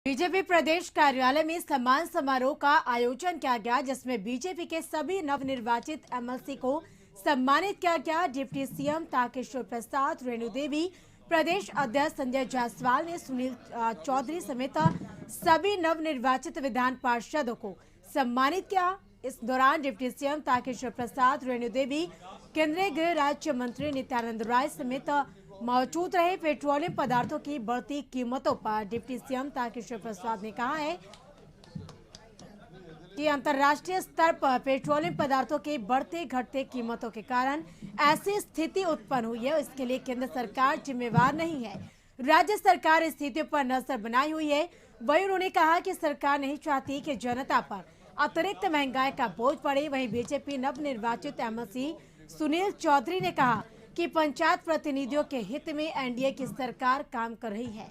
BJP प्रदेश कार्यालय में सम्मान समारोह का आयोजन किया गया, जिसमें बीजेपी के सभी नवनिर्वाचित एमएलसी को सम्मानित किया गया। डिप्टी सीएम तारकिशोर प्रसाद, रेणु देवी, प्रदेश अध्यक्ष संजय जायसवाल ने सुनील चौधरी समेत सभी नवनिर्वाचित विधान पार्षदों को सम्मानित किया। इस दौरान डिप्टी सीएम तारकिशोर प्रसाद, रेणु देवी, केंद्रीय गृह राज्य मंत्री नित्यानंद राय समेत मौजूद रहे। पेट्रोलियम पदार्थों की बढ़ती कीमतों पर डिप्टी सीएम तारकिशोर प्रसाद ने कहा है कि अंतर्राष्ट्रीय स्तर पर पेट्रोलियम पदार्थों की बढ़ते घटते कीमतों के कारण ऐसी स्थिति उत्पन्न हुई है। इसके लिए केंद्र सरकार जिम्मेवार नहीं है, राज्य सरकार इस स्थिति पर नजर बनाई हुई है। वहीं उन्होंने कहा कि सरकार नहीं चाहती कि जनता पर अतिरिक्त महंगाई का बोझ पड़े। वहीं बीजेपी नवनिर्वाचित एमएलसी सुनील चौधरी ने कहा कि पंचायत प्रतिनिधियों के हित में एनडीए की सरकार काम कर रही है।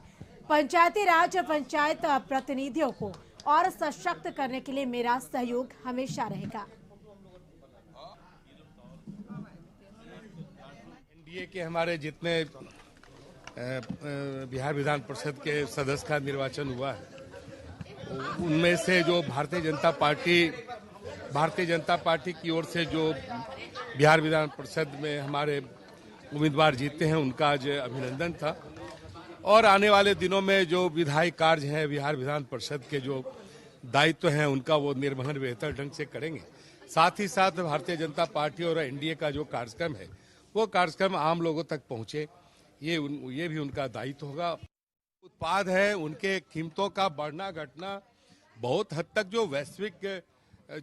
पंचायती राज और पंचायत प्रतिनिधियों को और सशक्त करने के लिए मेरा सहयोग हमेशा रहेगा। एनडीए के हमारे जितने बिहार विधान परिषद के सदस्य का निर्वाचन हुआ है, उनमें से जो भारतीय जनता पार्टी की ओर से जो बिहार विधान परिषद में हमारे उम्मीदवार जीते हैं, उनका आज अभिनंदन था। और आने वाले दिनों में जो विधायी कार्य हैं, बिहार विधान परिषद के जो दायित्व हैं, उनका वो निर्वहन बेहतर ढंग से करेंगे। साथ ही साथ भारतीय जनता पार्टी और एनडीए का जो कार्यक्रम है, वो कार्यक्रम आम लोगों तक पहुंचे, ये भी उनका दायित्व होगा। उत्पाद है, उनके कीमतों का बढ़ना घटना बहुत हद तक जो वैश्विक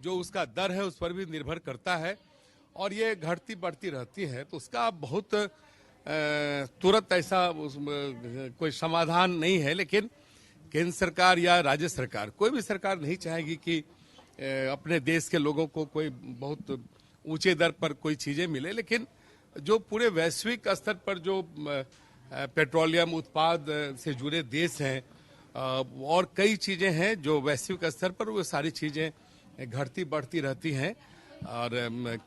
जो उसका दर है, उस पर भी निर्भर करता है और ये घटती बढ़ती रहती है। तो उसका बहुत तुरंत ऐसा कोई समाधान नहीं है, लेकिन केंद्र सरकार या राज्य सरकार, कोई भी सरकार नहीं चाहेगी कि अपने देश के लोगों को कोई बहुत ऊंचे दर पर कोई चीजें मिले। लेकिन जो पूरे वैश्विक स्तर पर जो पेट्रोलियम उत्पाद से जुड़े देश हैं और कई चीजें हैं जो वैश्विक स्तर पर, वो सारी चीजें घटती बढ़ती रहती हैं। और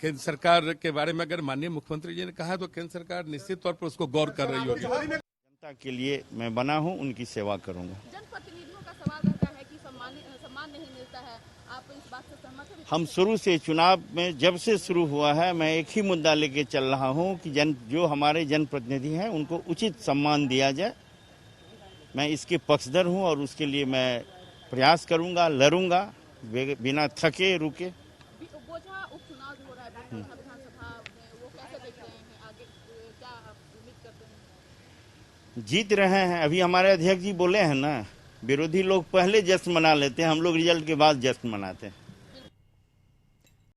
केंद्र सरकार के बारे में अगर माननीय मुख्यमंत्री जी ने कहा तो केंद्र सरकार निश्चित तौर पर उसको गौर कर रही होगी। जनता के लिए मैं बना हूं, उनकी सेवा करूंगा। जनप्रतिनिधियों का सवाल रहता है कि सम्मान नहीं मिलता है, आप इस बात से सहमत हैं? हम शुरू से चुनाव में जब से शुरू हुआ है, मैं एक ही मुद्दा लेके चल रहा हूं कि जो हमारे जनप्रतिनिधि हैं उनको उचित सम्मान दिया जाए। मैं इसके पक्षधर हूं और उसके लिए मैं प्रयास करूंगा, लड़ूंगा बिना थके रुके। उपचुनाव हो रहा है विधानसभा में, वो कैसे देख रहे हैं? आगे क्या उम्मीद करते हैं? जीत रहे हैं। अभी हमारे अध्यक्ष जी बोले हैं ना, विरोधी लोग पहले जश्न मना लेते हैं, हम लोग रिजल्ट के बाद जश्न मनाते हैं।